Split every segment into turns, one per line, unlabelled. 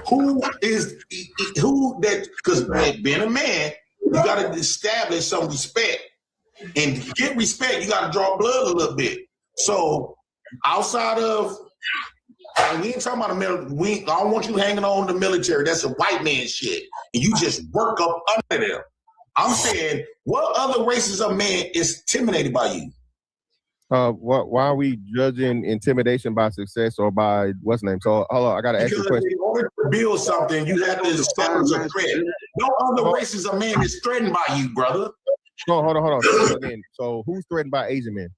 who that? Because being a man, you got to establish some respect, and to get respect, you got to draw blood a little bit. So outside of, we ain't talking about the military. I don't want you hanging on the military. That's a white man shit, and you just work up under them. I'm saying, what other races of men is intimidated by you?
Why are we judging intimidation by success or by what's name? So hold on, I gotta ask you a question.
In order to build something, you have to establish a threat. No other races of men is threatened by you, brother.
No, hold on. Again, so who's threatened by Asian men?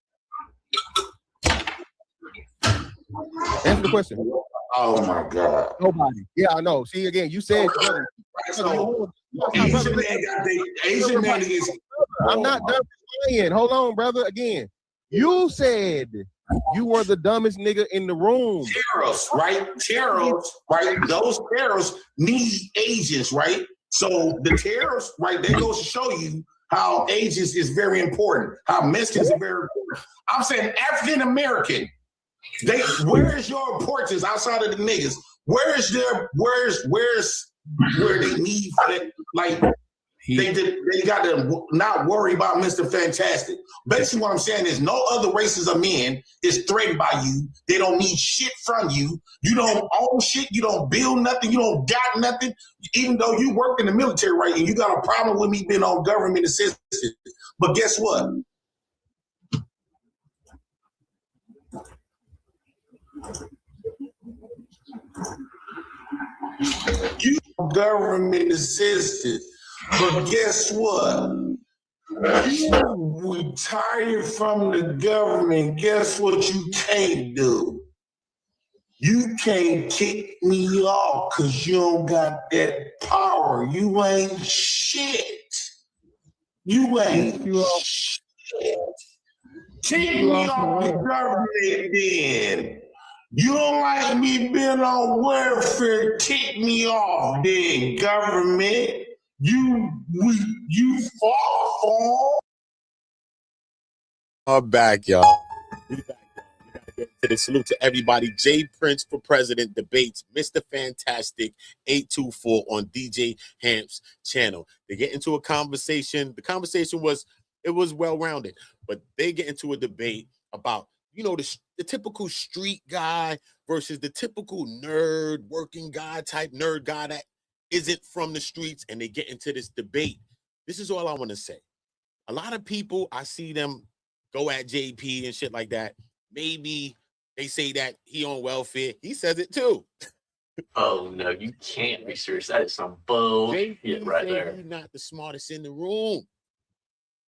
Answer the question.
Oh my God.
Nobody. Yeah, I know. See, again, you said
so Asian man is.
I'm not done saying. Hold on, brother. Again, you said you were the dumbest nigga in the room.
Terrorists, right? Terrorists, right? Those terrorists need Asians, right? So the terrorists, right? That goes to show you how Asians is very important. How Mexicans are very important. I'm saying African American. Where's your importance outside of the niggas? Where's where they need it? Like they got to not worry about Mr. Fantastic. Basically, what I'm saying is no other races of men is threatened by you. They don't need shit from you. You don't own shit. You don't build nothing. You don't got nothing. Even though you work in the military, right? And you got a problem with me being on government assistance. But guess what? You government assistance, but guess what? You retired from the government. Guess what you can't do? You can't kick me off because you don't got that power. You ain't shit. You ain't shit. Kick me off the government then. You don't like me being on welfare, kick me off then, government. You fought for.
I'm back, y'all. We back, y'all. We gotta get to the salute to everybody. Jay Prince for President debates Mr. Fantastic 824 on DJ Hamp's channel. They get into a conversation. The conversation was well-rounded, but they get into a debate about, you know, the typical street guy versus the typical nerd, working guy type nerd guy that isn't from the streets, and they get into this debate. This is all I want to say. A lot of people, I see them go at JP and shit like that. Maybe they say that he on welfare. He says it too.
Oh, no, you can't be serious. That is some bullshit right there.
He's not the smartest in the room.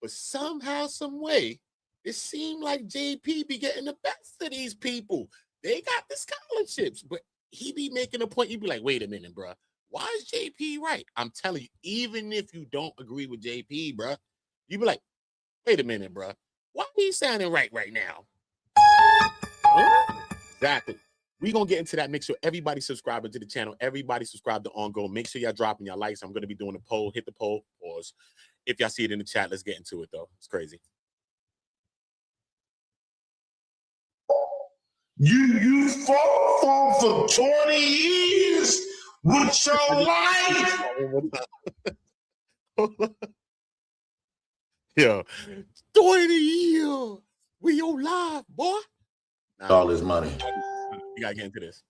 But somehow, some way, it seemed like JP be getting the best of these people. They got the scholarships, but he be making a point. You be like, wait a minute, bro. Why is JP right? I'm telling you, even if you don't agree with JP, bro, you be like, wait a minute, bro. Why he sounding right now? Exactly. We're going to get into that. Make sure everybody subscribing to the channel. Everybody subscribe to On Go. Make sure y'all dropping your likes. I'm going to be doing a poll. Hit the poll. Pause. If y'all see it in the chat, let's get into it, though. It's crazy.
You fought for 20 years with your life.
Yo, 20 years with your life, boy.
All his money.
You gotta get into this.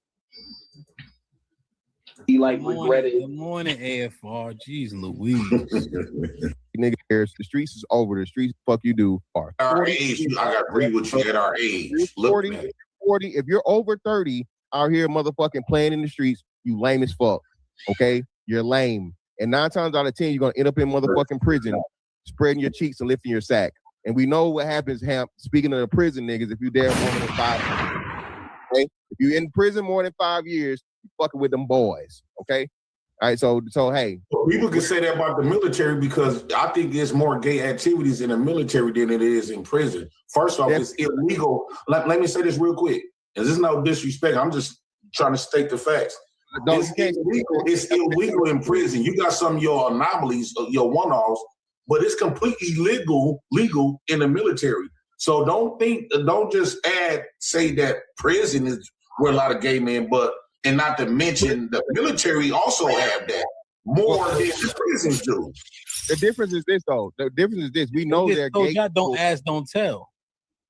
He like regretted.
Good morning, AFR. Jeez Louise.
Nigga, the streets is over. The streets, fuck you do.
At our age, I gotta agree with you at our age.
40, if you're over 30 out here motherfucking playing in the streets, you lame as fuck. Okay? You're lame. And 9 times out of 10, you're gonna end up in motherfucking prison, spreading your cheeks and lifting your sack. And we know what happens, Hamp. Speaking of the prison niggas, if you're there more than 5 years, okay? If you're in prison more than 5 years, you fucking with them boys, okay? All right, so hey.
People can say that about the military because I think there's more gay activities in the military than it is in prison. First off, it's illegal. Let me say this real quick. And this is no disrespect. I'm just trying to state the facts. It's illegal in prison. You got some of your anomalies, your one-offs, but it's completely legal in the military. So don't just say that prison is where a lot of gay men, but And not to mention the military also have that more than the prisons do.
The difference is this, though. The difference is this. We know they're gay.
Don't ask, don't tell.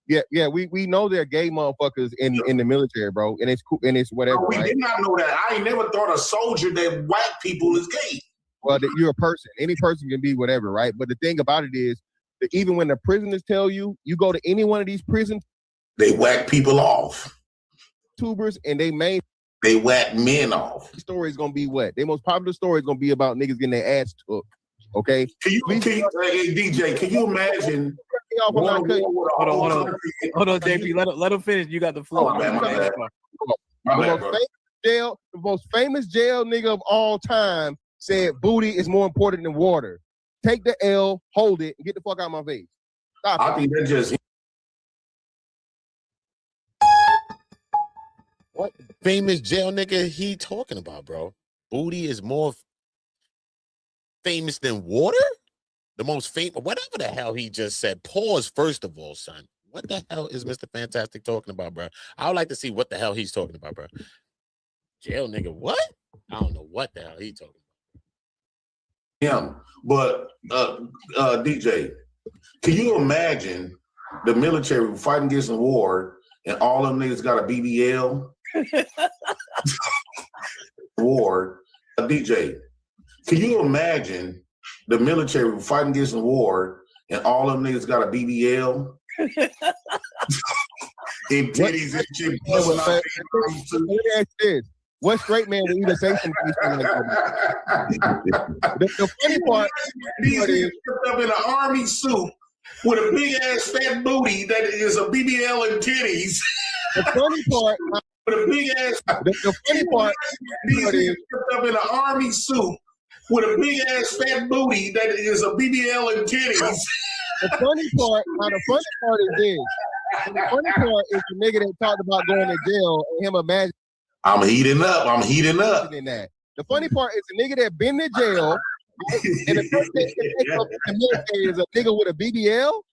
Yeah. We know they're gay motherfuckers in the military, bro. And it's cool, and it's whatever.
No, we
right?
did not know that. I ain't never thought a soldier that white people is gay.
Well, you're a person. Any person can be whatever, right? But the thing about it is that even when the prisoners tell you, you go to any one of these prisons,
they whack people off.
Tubers, and
they whack men off.
The story is gonna be what? Their most popular story is gonna be about niggas getting their ass took. Okay.
Can you hey, DJ? Can you imagine?
Hold on, JP. Let him finish. You got the floor.
The most famous jail nigga of all time said booty is more important than water. Take the L, hold it, and get the fuck out of my face. Stop
I think that's just
what famous jail nigga he talking about, bro? Booty is more famous than water? The most famous, whatever the hell he just said. Pause, first of all, son. What the hell is Mr. Fantastic talking about, bro? I would like to see what the hell he's talking about, bro. Jail nigga, what? I don't know what the hell he talking about.
him. But DJ, can you imagine the military fighting against the war and all them niggas got a BBL? War. DJ, can you imagine the military fighting against the war and all them niggas got a BBL? And titties and shit.
Let me ask this. What straight man would even say something like that? The funny part
is up in an army suit with a big ass fat booty that is a BBL and titties.
The funny part
with a big ass.
The funny part
is up in an army suit with a big ass fat booty that is a BBL and titties.
The funny part is this. The funny part is the nigga that talked about going to jail and him imagining.
I'm heating up.
That. The funny part is the nigga that been to jail and the first thing that up in the military is a nigga with a BBL.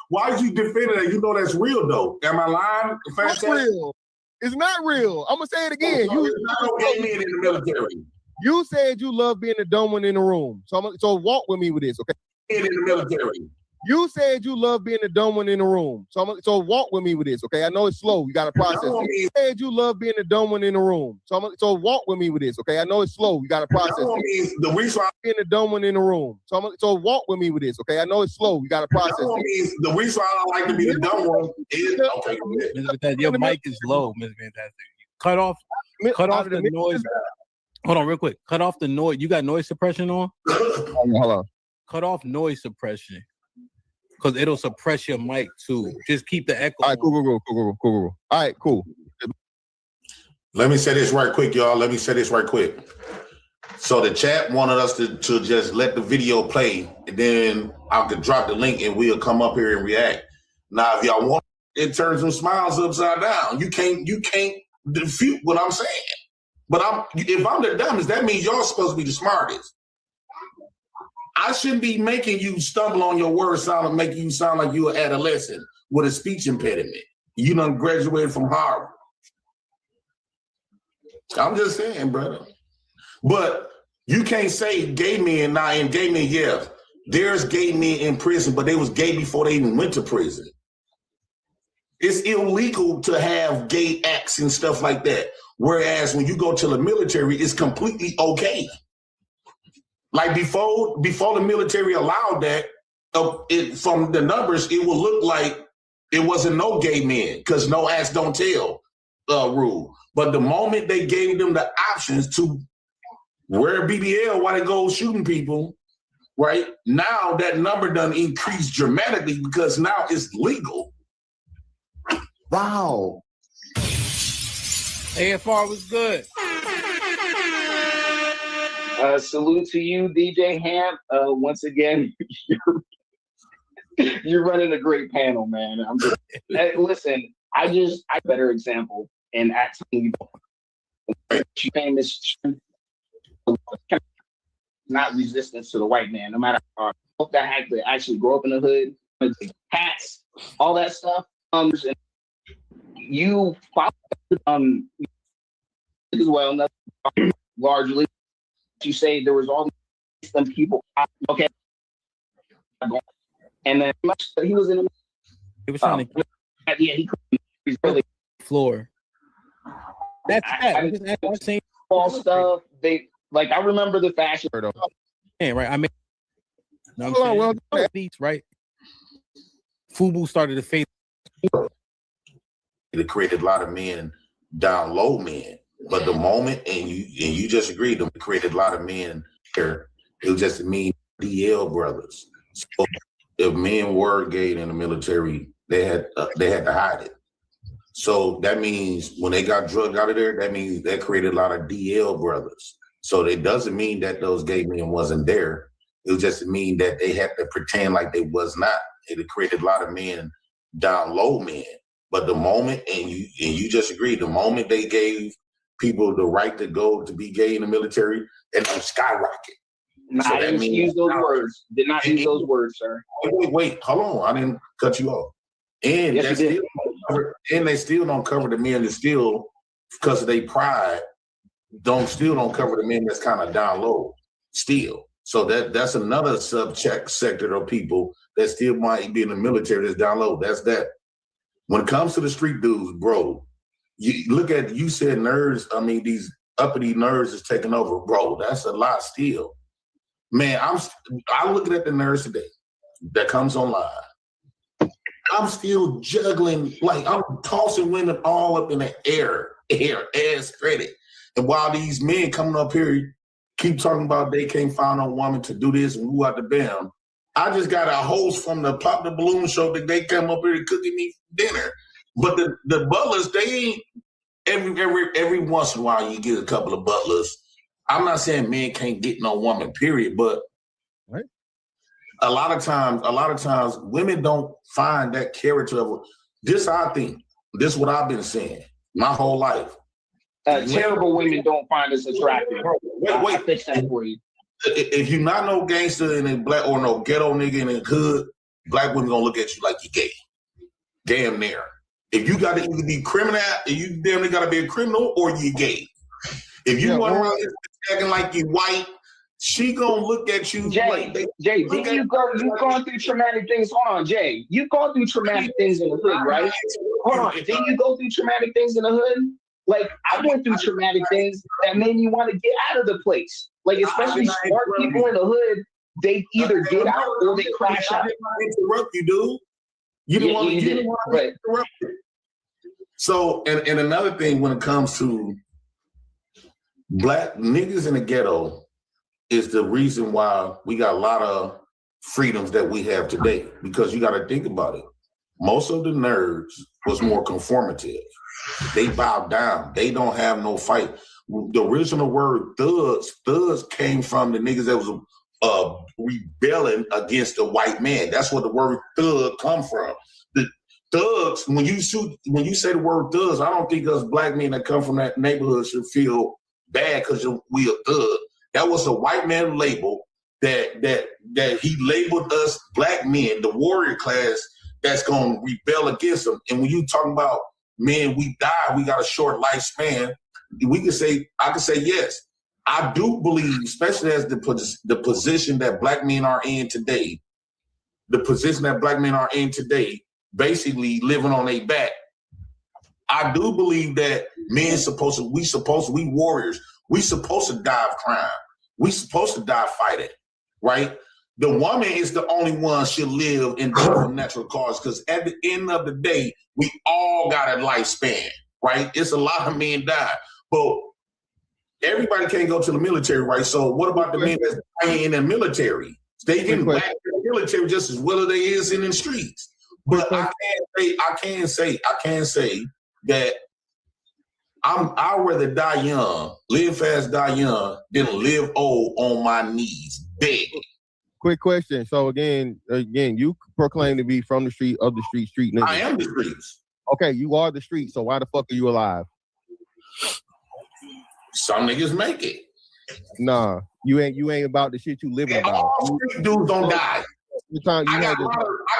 Why is you defending that? You know that's real though. Am I lying?
It's not real. It's not real. I'm gonna say it again.
There's no gay men in the military.
You said you love being the dumb one in the room. So walk with me with this, okay?
In the military.
You said you love being the dumb one in the room. So walk with me with this, okay? I know it's slow. You got to process it. You said you love being the dumb one in the room. So walk with me with this, okay? I know it's slow. You got to process it.
The reason why
being the dumb one in the room. So walk with me with this, okay? I know it's slow. You got to process it.
The reason why I don't like to be the dumb one is okay.
Your mic is low, Mr. Fantastic. Cut off the noise. Hold on, real quick. Cut off the noise. You got noise suppression on?
Hold on.
Cut off noise suppression. Because it'll suppress your mic too. Just keep the echo.
All right, cool. All right, cool.
Let me say this right quick, y'all. So the chat wanted us to just let the video play, and then I could drop the link and we'll come up here and react. Now, if y'all want, it turns some smiles upside down. You can't defute what I'm saying. But if I'm the dumbest, that means y'all supposed to be the smartest. I shouldn't be making you stumble on your words, making you sound like you're an adolescent with a speech impediment. You done graduated from Harvard. I'm just saying, brother. But you can't say gay men now. In gay men, yeah, there's gay men in prison, but they was gay before they even went to prison. It's illegal to have gay acts and stuff like that. Whereas when you go to the military, it's completely okay. Like before the military allowed that, from the numbers, it will look like it wasn't no gay men because no ass don't tell rule. But the moment they gave them the options to wear BBL while they go shooting people, right? Now that number done increased dramatically because now it's legal. Wow.
AFR was good.
Salute to you, DJ Hamp. Once again, you're running a great panel, man. Listen, I better example and actually famous, not resistance to the white man, no matter how that had to actually grow up in the hood, hats, all that stuff. And you follow as well. Nothing largely, you say there was all some people. Okay, and then he was in.
He was trying to.
Yeah, he's really
floor. That's that.
All stuff. They like. I remember the fashion.
Yeah, right. I mean, well, beats right. FUBU started to fade.
It created a lot of men down low men, but the moment and you just agreed, it created a lot of men here. It was just mean DL brothers. So if men were gay in the military, they had to hide it. So that means when they got drugged out of there, that means that created a lot of DL brothers. So it doesn't mean that those gay men wasn't there. It was just mean that they had to pretend like they was not. It created a lot of men down low men. But the moment, and you just agreed, the moment they gave people the right to go to be gay in the military, and them skyrocket.
I didn't use those words. Did not use those words, sir.
Wait, hold on. I didn't cut you off. And
yes,
they still don't cover the men that still, because of their pride, still don't cover the men that's kind of down low still. So that's another sector of people that still might be in the military that's down low. That's that. When it comes to the street dudes, bro, you said nerds, I mean, these uppity nerds is taking over, bro. That's a lot still. Man, I'm looking at the nerds today that comes online. I'm still juggling, like I'm tossing women all up in the air as credit. And while these men coming up here keep talking about they can't find a woman to do this and who out the bam, I just got a host from the Pop the Balloon show that they come up here cooking me dinner. But the butlers, they ain't every once in a while you get a couple of butlers. I'm not saying men can't get no woman, period, but
right.
A lot of times women don't find that character of this. I think this is what I've been saying my whole life.
Terrible women don't find us attractive. Wait, fix that for you.
If you not no gangster in a black or no ghetto nigga in the hood, black women gonna look at you like you gay. Damn near. If you gotta either be criminal, you damn near gotta be a criminal or you gay. If you want around here acting like you white, she gonna look at you like
Jay, you've gone through traumatic things. Hold on, Jay. You've gone through traumatic things in the hood, right? Hold on. Didn't you go through traumatic things in the hood? Like, I went through traumatic things that made me want to get out of the place. Like, especially smart people in the hood, they either get out or they crash out.
Interrupt you, dude. You didn't want to interrupt it. So, and another thing when it comes to black niggas in the ghetto is the reason why we got a lot of freedoms that we have today. Because you got to think about it. Most of the nerds was more conformative. They bow down. They don't have no fight. The original word thugs came from the niggas that was rebelling against the white man. That's where the word thug come from. The thugs, when you say the word thugs, I don't think us black men that come from that neighborhood should feel bad because we a thug. That was a white man label that he labeled us black men, the warrior class that's gonna rebel against them. And when you talking about man, we die, we got a short lifespan. I can say yes. I do believe, especially as the position that black men are in today, basically living on their back. I do believe that men we warriors, we supposed to die of crime. We supposed to die fighting, right? The woman is the only one should live in different natural causes because at the end of the day, we all got a lifespan, right? It's a lot of men die, but everybody can't go to the military, right? So what about the men that's dying in the military? They getting whacked in the military just as well as they is in the streets. But I can say that I'd rather die young, live fast, die young, than live old on my knees, begging.
Quick question. So again, you proclaim to be from the street, of the street nigga.
I am the streets.
Okay, you are the street. So why the fuck are you alive?
Some niggas make it.
Nah, you ain't about the shit you living about.
All street dudes don't die. I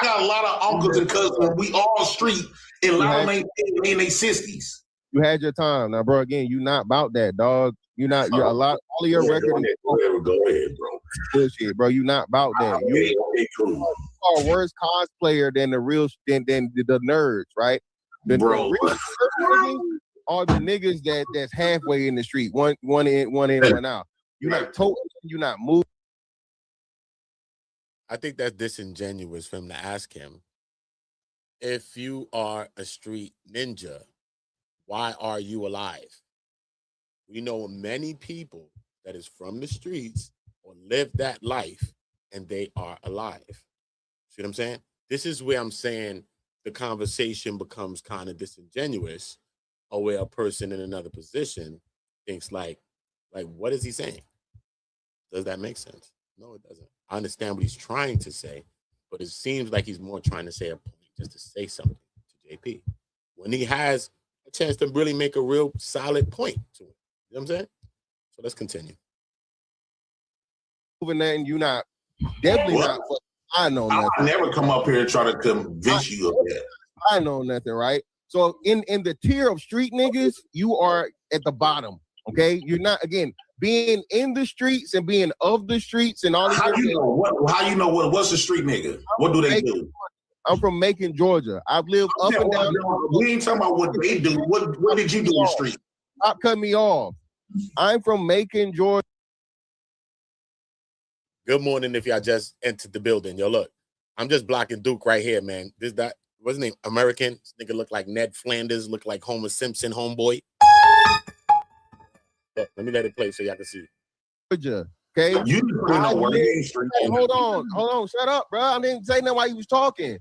got a lot of uncles and cousins. We all street, and a lot of them ain't in their 60s.
You had your time. Now, bro, again, you not about that, dog. You're not, you're a lot, all of your record
Go ahead, bro.
bullshit, bro. You not about that. You are a worse cosplayer than the real, than the nerds, right? The
Bro.
real niggas are the niggas that's halfway in the street. One in, one out. You're not toting, you're not moving.
I think that's disingenuous for him to ask him, if you are a street ninja, why are you alive? We know many people that is from the streets or live that life and they are alive. See what I'm saying? This is where I'm saying the conversation becomes kind of disingenuous, or where a person in another position thinks like, what is he saying? Does that make sense? No, it doesn't. I understand what he's trying to say, but it seems like he's more trying to say a point just to say something to JP when he has a chance to really make a real solid point to him. You know what I'm saying? So let's continue.
Moving that, and you not definitely not. I know nothing.
I never come up here and try to convince you of that.
I know nothing, right? So in the tier of street niggas, you are at the bottom. Okay, you're not, again, being in the streets and being of the streets and all this.
How you know what's a street nigga? What do they do?
I'm from Macon, Georgia. I've lived up and down.
We ain't talking about what they do. What did you do in the street?
Stop cutting me off. I'm from Macon, Georgia.
Good morning if y'all just entered the building. Yo, look, I'm just blocking Duke right here, man. What's his name? American. This nigga look like Ned Flanders, look like Homer Simpson, homeboy. Look, let me let it play so y'all can see.
Georgia, okay? Hold on, shut up, bro. I didn't say nothing while you was talking.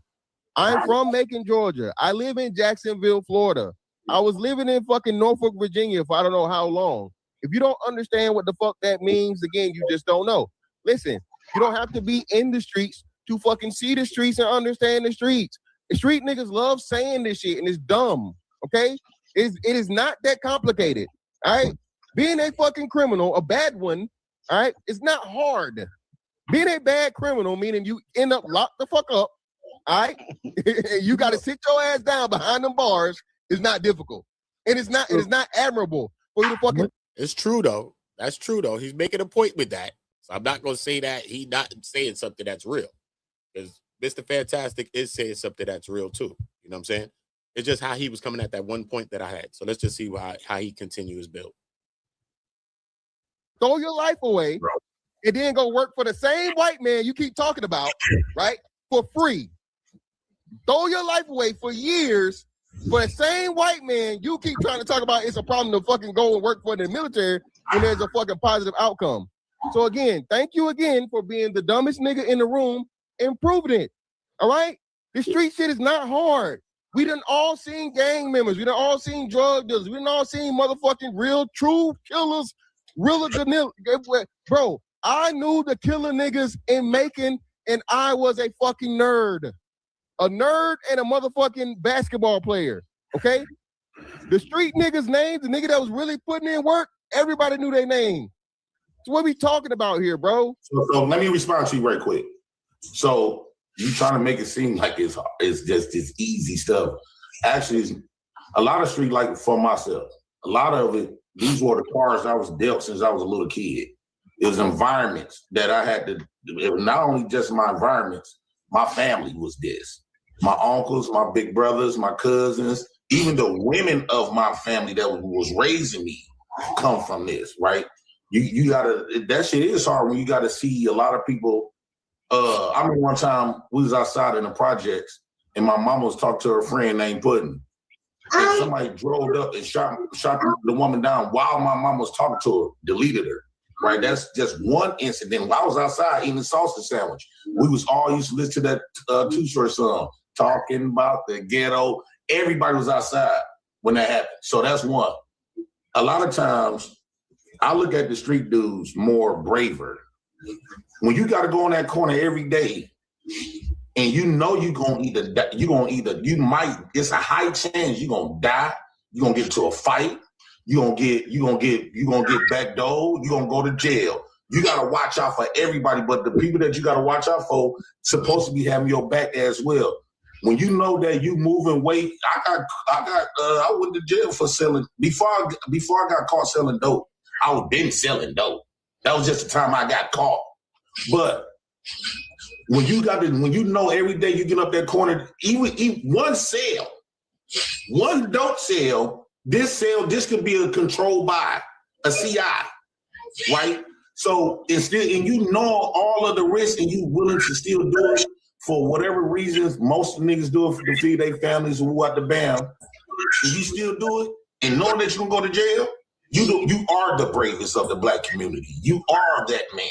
I'm from Macon, Georgia. I live in Jacksonville, Florida. I was living in fucking Norfolk, Virginia for I don't know how long. If you don't understand what the fuck that means, again, you just don't know. Listen, you don't have to be in the streets to fucking see the streets and understand the streets. The street niggas love saying this shit and it's dumb, okay? It is not that complicated, all right? Being a fucking criminal, a bad one, all right, it's not hard. Being a bad criminal, meaning you end up locked the fuck up, all right? You got to sit your ass down behind them bars. Is not difficult. And it is not admirable for you to fucking.
It's true, though. That's true, though. He's making a point with that. So I'm not going to say that he's not saying something that's real. Because Mr. Fantastic is saying something that's real, too. You know what I'm saying? It's just how he was coming at that one point that I had. So let's just see how he continues build.
Throw your life away and then go work for the same white man you keep talking about, right? For free. Throw your life away for years for the same white man you keep trying to talk about. It's a problem to fucking go and work for the military when there's a fucking positive outcome. So again, thank you again for being the dumbest nigga in the room and proving it. All right? The street shit is not hard. We done all seen gang members. We done all seen drug dealers. We done all seen motherfucking real, true killers. Bro, I knew the killer niggas in Macon and I was a fucking nerd. A nerd and a motherfucking basketball player, okay? The street niggas' names, the nigga that was really putting in work, everybody knew their name. So what we talking about here, bro?
So let me respond to you right quick. So you trying to make it seem like it's just this easy stuff. Actually, a lot of street, like for myself, a lot of it, these were the cards I was dealt since I was a little kid. It was environments that I had to, it was not only just my environments, my family was this. My uncles, my big brothers, my cousins, even the women of my family that was raising me come from this, right? You gotta, that shit is hard when you gotta see a lot of people. I remember one time we was outside in the projects and my mama was talking to her friend named Puddin'. And somebody drove up and shot the woman down while my mom was talking to her, deleted her, right? That's just one incident. While I was outside eating a sausage sandwich, we was all used to listen to that Too Short song, talking about the ghetto. Everybody was outside when that happened. So that's one. A lot of times, I look at the street dudes more braver. When you got to go in that corner every day, and you know it's a high chance you're gonna die, you're gonna get into a fight, you're gonna get backdoored, you're gonna go to jail. You gotta watch out for everybody, but the people that you gotta watch out for supposed to be having your back as well. when you know that you moving weight, I went to jail for selling before I got caught selling dope. I was been selling dope. That was just the time I got caught. But when you know every day you get up that corner, even one sale, one dope sale, this could be a controlled by a CI, right? So it's still, and you know all of the risks, and you willing to still do it for whatever reasons. Most niggas do it to feed their families and who out the bam. And you still do it, and knowing that you're gonna go to jail, you are the bravest of the black community. You are that man.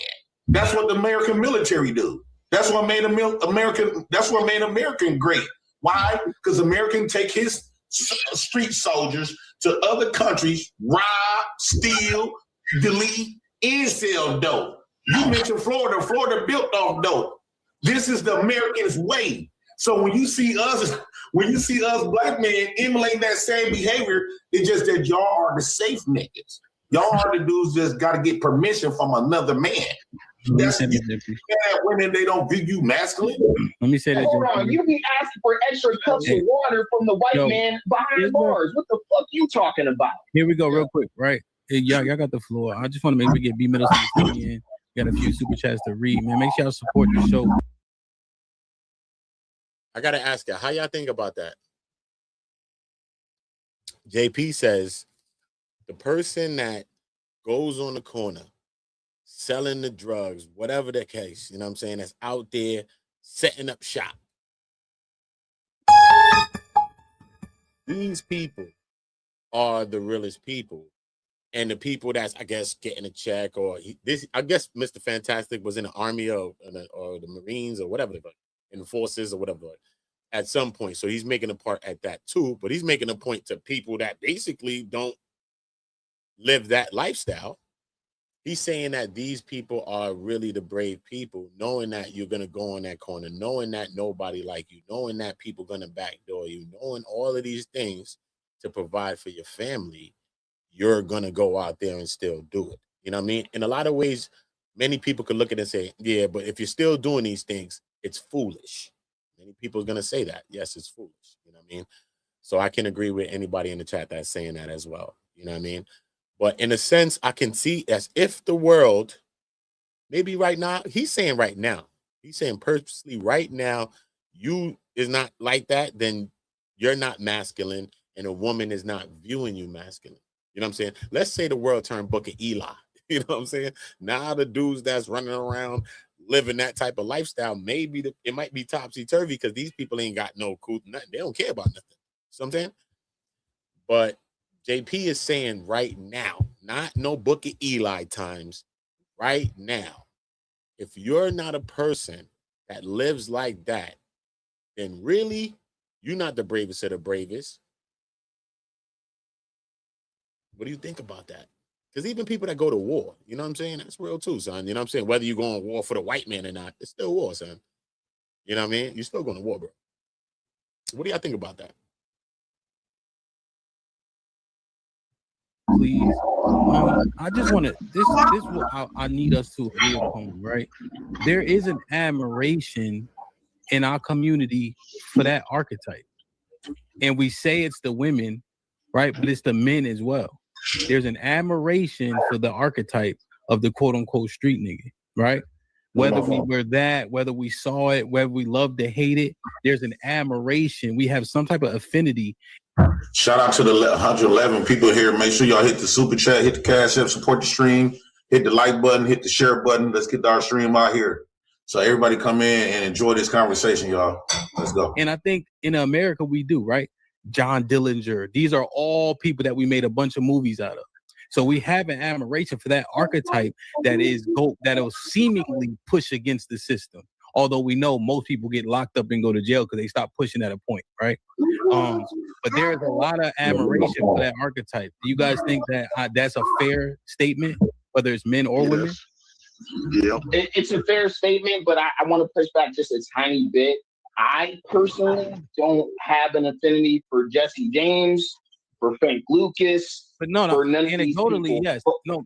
That's what the American military do. That's what made American great. Why? Because American take his street soldiers to other countries, rob, steal, delete, and sell dope. You mentioned Florida. Florida built off dope. This is the Americans' way. So when you see us black men emulating that same behavior, it's just that y'all are the safe niggas. Y'all are the dudes just got to get permission from another man. That's women, they don't view you masculine.
Let me say that.
Hold on, you be asking for extra cups of water from the white man behind bars. What the fuck you talking about?
Here we go, real quick, right? Hey, y'all got the floor. I just want to make sure we get B Middleton in. Got a few super chats to read, man. Make sure y'all support the show.
I gotta ask you, how y'all think about that? JP says the person that goes on the corner selling the drugs, whatever the case, you know what I'm saying, that's out there setting up shop. These people are the realest people. And the people that's, I guess, getting a check, or I guess Mr. Fantastic was in the Army or the Marines or whatever, in the forces or whatever, at some point. So he's making a part at that too, but he's making a point to people that basically don't live that lifestyle. He's saying that these people are really the brave people, knowing that you're going to go on that corner, knowing that nobody like you, knowing that people going to backdoor you, knowing all of these things to provide for your family. You're going to go out there and still do it. You know what I mean? In a lot of ways, many people could look at it and say, yeah, but if you're still doing these things, it's foolish. Many people are going to say that. Yes, it's foolish. You know what I mean? So I can agree with anybody in the chat that's saying that as well. You know what I mean? But in a sense, I can see as if the world, maybe right now, he's saying right now, he's saying purposely right now, you is not like that, then you're not masculine and a woman is not viewing you masculine. You know what I'm saying? Let's say the world turned Booker Eli. You know what I'm saying? Now the dudes that's running around living that type of lifestyle, maybe it might be topsy-turvy because these people ain't got no cool, nothing. They don't care about nothing. You know what I'm saying? But JP is saying right now, not no Booker Eli times, right now, if you're not a person that lives like that, then really, you're not the bravest of the bravest. What do you think about that? Because even people that go to war, you know what I'm saying? That's real too, son. You know what I'm saying? Whether you go on war for the white man or not, it's still war, son. You know what I mean? You're still going to war, bro. What do y'all think about that?
Please. I just want to, this is what I need us to agree upon, right? There is an admiration in our community for that archetype. And we say it's the women, right? But it's the men as well. There's an admiration for the archetype of the quote unquote street nigga, right? Whether we were that, whether we saw it, whether we loved to hate it, there's an admiration. We have some type of affinity.
Shout out to the 111 people here. Make sure y'all hit the super chat, hit the cash app, support the stream, hit the like button, hit the share button. Let's get our stream out here. So everybody come in and enjoy this conversation, y'all. Let's go.
And I think in America we do, right? John Dillinger. These are all people that we made a bunch of movies out of. So we have an admiration for that archetype that'll seemingly push against the system. Although we know most people get locked up and go to jail because they stop pushing at a point, right? But there's a lot of admiration for that archetype. Do you guys think that that's a fair statement, whether it's men or women?
Yeah, it's a fair statement, but I want to push back just a tiny bit. I personally don't have an affinity for Jesse James, for Frank Lucas,
but no,
for none of these
anecdotally,
people.
yes. No,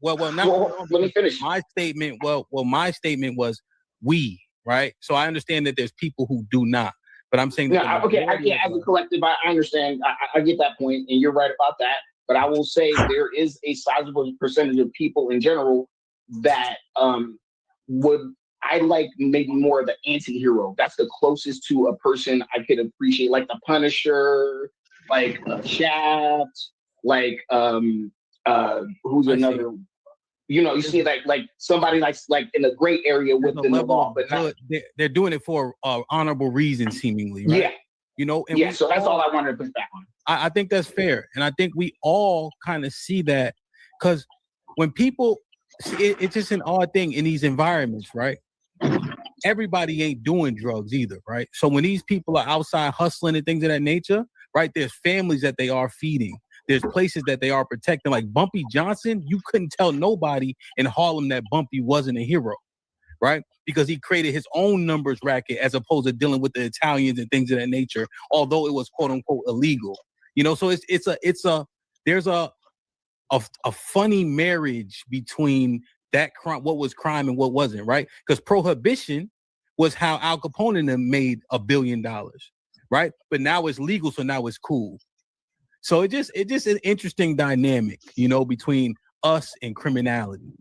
Let me finish.
My statement. Well, my statement was we right? So I understand that there's people who do not, but I'm saying that
as a collective, I understand. I get that point, and you're right about that. But I will say there is a sizable percentage of people in general that I like maybe more of the anti-hero. That's the closest to a person I could appreciate, like the Punisher, like Shaft, like who's another? You see like somebody like in a great area within the law, but not,
they're doing it for honorable reasons, seemingly, right?
Yeah.
And
so that's all I wanted to put back on.
I think that's fair, and I think we all kind of see that because when people, it's just an odd thing in these environments, right? Everybody ain't doing drugs either, right? So when these people are outside hustling and things of that nature, right? There's families that they are feeding. There's places that they are protecting. Like Bumpy Johnson, you couldn't tell nobody in Harlem that Bumpy wasn't a hero, right? Because he created his own numbers racket as opposed to dealing with the Italians and things of that nature, although it was quote unquote illegal. So there's a funny marriage between that crime, what was crime and what wasn't, right? Because prohibition was how Al Capone and them made $1 billion, right? But now it's legal, so now it's cool. So it just an interesting dynamic, between us and criminality,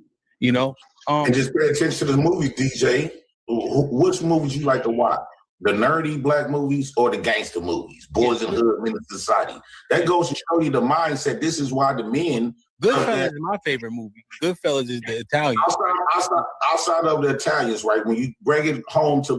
And just pay attention to the movies, DJ. Which movies you like to watch? The nerdy black movies or the gangster movies? Boys in the Hood, Men in Society. That goes to show you the mindset. This is why the men.
Goodfellas is my favorite movie. Goodfellas is the Italian.
Outside of the Italians, right? When you bring it home to